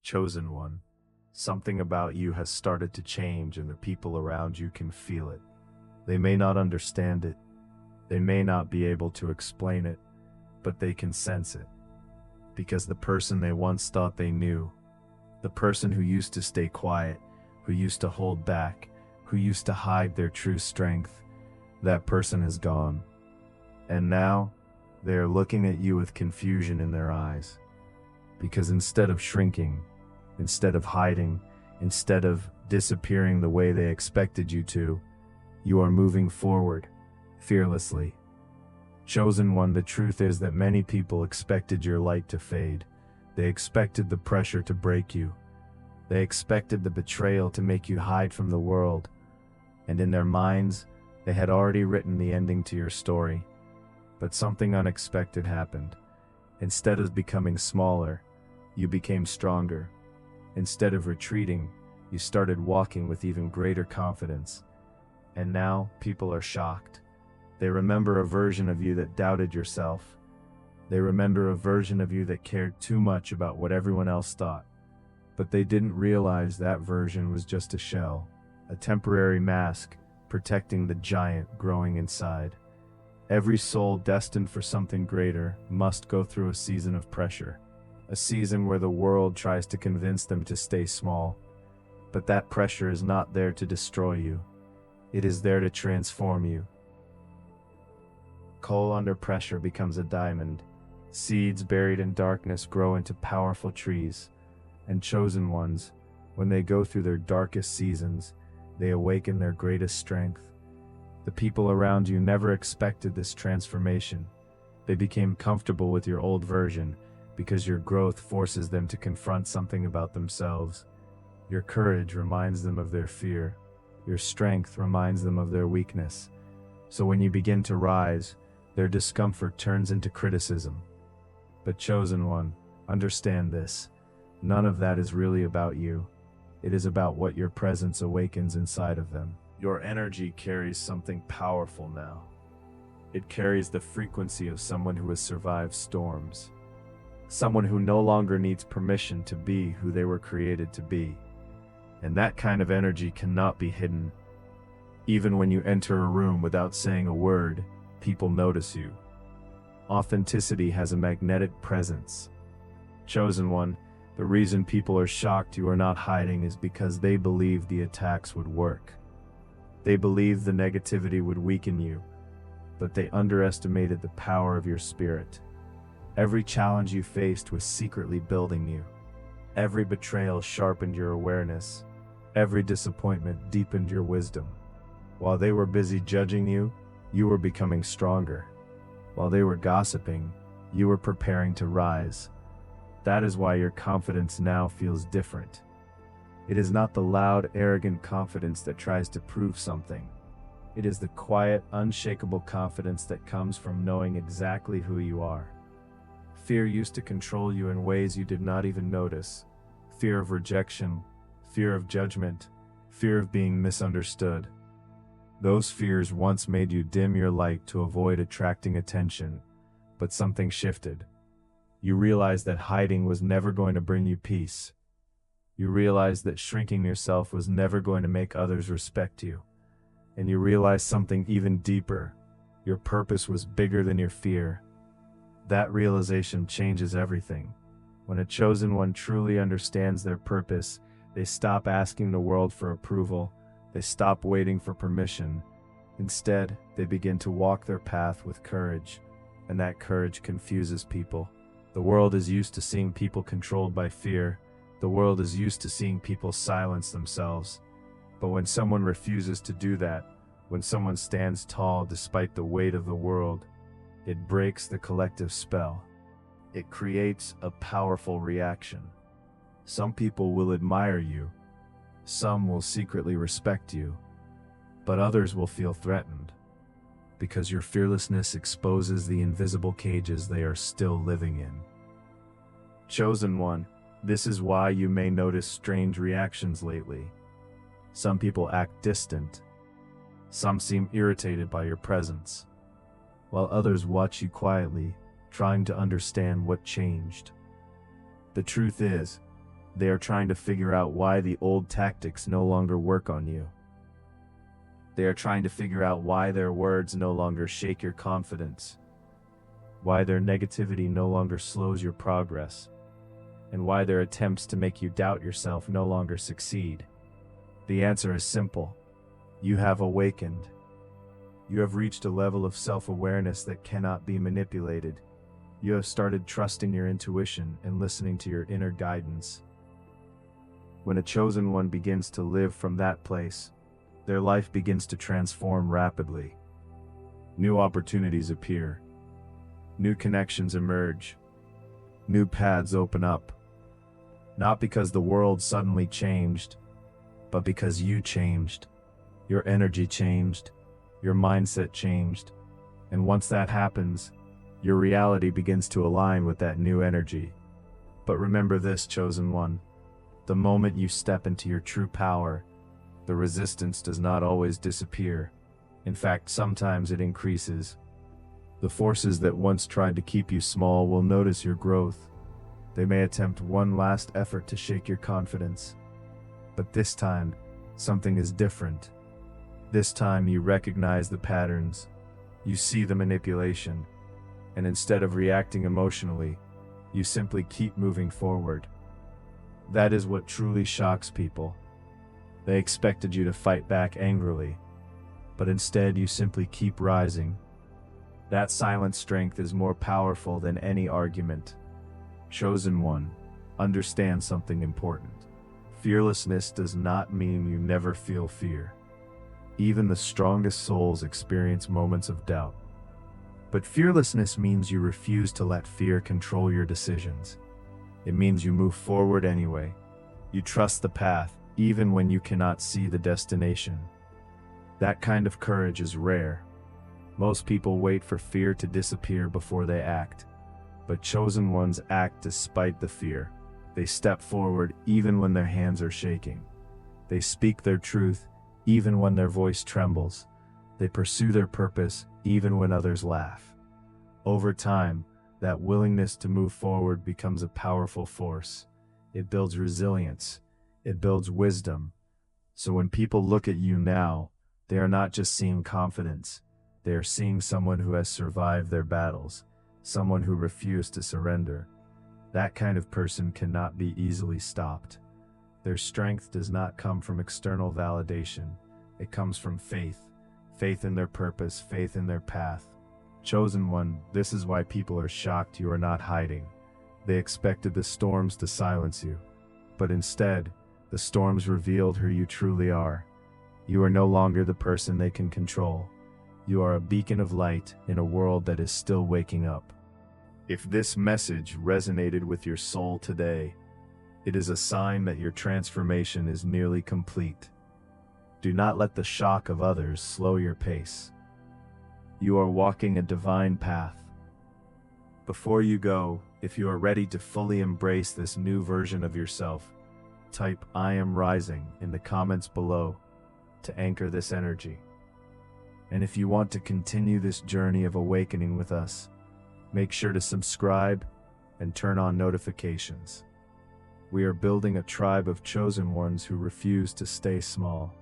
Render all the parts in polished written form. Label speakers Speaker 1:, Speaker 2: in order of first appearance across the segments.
Speaker 1: Chosen one, something about you has started to change and the people around you can feel it. They may not understand it, they may not be able to explain it, but they can sense it. Because the person they once thought they knew, the person who used to stay quiet, who used to hold back, who used to hide their true strength, that person is gone. And now, they are looking at you with confusion in their eyes. Because instead of shrinking, instead of hiding, instead of disappearing the way they expected you to, you are moving forward, fearlessly. Chosen one, the truth is that many people expected your light to fade. They expected the pressure to break you. They expected the betrayal to make you hide from the world. And in their minds, they had already written the ending to your story. But something unexpected happened. Instead of becoming smaller, you became stronger. Instead of retreating, you started walking with even greater confidence. And now, people are shocked. They remember a version of you that doubted yourself. They remember a version of you that cared too much about what everyone else thought. But they didn't realize that version was just a shell, a temporary mask, protecting the giant growing inside. Every soul destined for something greater must go through a season of pressure, a season where the world tries to convince them to stay small. But that pressure is not there to destroy you. It is there to transform you. Coal under pressure becomes a diamond. Seeds buried in darkness grow into powerful trees. And chosen ones, when they go through their darkest seasons, they awaken their greatest strength. The people around you never expected this transformation. They became comfortable with your old version because your growth forces them to confront something about themselves. Your courage reminds them of their fear. Your strength reminds them of their weakness. So when you begin to rise, their discomfort turns into criticism. But chosen one, understand this. None of that is really about you. It is about what your presence awakens inside of them. Your energy carries something powerful now. It carries the frequency of someone who has survived storms. Someone who no longer needs permission to be who they were created to be. And that kind of energy cannot be hidden. Even when you enter a room without saying a word, people notice you. Authenticity has a magnetic presence. Chosen one, the reason people are shocked you are not hiding is because they believe the attacks would work. They believe the negativity would weaken you, but they underestimated the power of your spirit. Every challenge you faced was secretly building you. Every betrayal sharpened your awareness. Every disappointment deepened your wisdom. While they were busy judging you, you were becoming stronger. While they were gossiping, you were preparing to rise. That is why your confidence now feels different. It is not the loud, arrogant confidence that tries to prove something. It is the quiet, unshakable confidence that comes from knowing exactly who you are. Fear used to control you in ways you did not even notice. Fear of rejection, fear of judgment, fear of being misunderstood. Those fears once made you dim your light to avoid attracting attention, but something shifted. You realized that hiding was never going to bring you peace. You realized that shrinking yourself was never going to make others respect you. And you realized something even deeper. Your purpose was bigger than your fear. That realization changes everything. When a chosen one truly understands their purpose, they stop asking the world for approval. They stop waiting for permission. Instead, they begin to walk their path with courage, and that courage confuses people. The world is used to seeing people controlled by fear. The world is used to seeing people silence themselves. But when someone refuses to do that, when someone stands tall despite the weight of the world, it breaks the collective spell. It creates a powerful reaction. Some people will admire you. Some will secretly respect you, but others will feel threatened, because your fearlessness exposes the invisible cages they are still living in. Chosen one, this is why you may notice strange reactions lately. Some people act distant. Some seem irritated by your presence, while others watch you quietly, trying to understand what changed. The truth is, They are trying to figure out why the old tactics no longer work on you. They are trying to figure out why their words no longer shake your confidence, why their negativity no longer slows your progress, and why their attempts to make you doubt yourself no longer succeed. The answer is simple. You have awakened. You have reached a level of self-awareness that cannot be manipulated. You have started trusting your intuition and listening to your inner guidance. When a chosen one begins to live from that place, their life begins to transform rapidly. New opportunities appear. New connections emerge. New paths open up. Not because the world suddenly changed, but because you changed. Your energy changed. Your mindset changed. And once that happens, your reality begins to align with that new energy. But remember this, chosen one. The moment you step into your true power, the resistance does not always disappear. In fact, sometimes it increases. The forces that once tried to keep you small will notice your growth. They may attempt one last effort to shake your confidence. But this time, something is different. This time you recognize the patterns. You see the manipulation. And instead of reacting emotionally, you simply keep moving forward. That is what truly shocks people. They expected you to fight back angrily, but instead you simply keep rising. That silent strength is more powerful than any argument. Chosen one, understand something important. Fearlessness does not mean you never feel fear. Even the strongest souls experience moments of doubt. But fearlessness means you refuse to let fear control your decisions. It means you move forward anyway. You trust the path, even when you cannot see the destination. That kind of courage is rare. Most people wait for fear to disappear before they act. But chosen ones act despite the fear. They step forward even when their hands are shaking. They speak their truth even when their voice trembles. They pursue their purpose even when others laugh. Over time, that willingness to move forward becomes a powerful force. It builds resilience. It builds wisdom. So when people look at you now, they are not just seeing confidence. They are seeing someone who has survived their battles, someone who refused to surrender. That kind of person cannot be easily stopped. Their strength does not come from external validation. It comes from faith. Faith in their purpose, faith in their path. Chosen one, this is why people are shocked you are not hiding. They expected the storms to silence you. But instead, the storms revealed who you truly are. You are no longer the person they can control. You are a beacon of light in a world that is still waking up. If this message resonated with your soul today, it is a sign that your transformation is nearly complete. Do not let the shock of others slow your pace. You are walking a divine path. Before you go, if you are ready to fully embrace this new version of yourself, type "I am rising" in the comments below to anchor this energy. And if you want to continue this journey of awakening with us, make sure to subscribe and turn on notifications. We are building a tribe of chosen ones who refuse to stay small.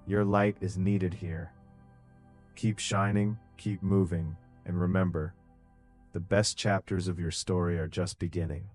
Speaker 1: Your light is needed here. Keep shining, keep moving, and remember, the best chapters of your story are just beginning.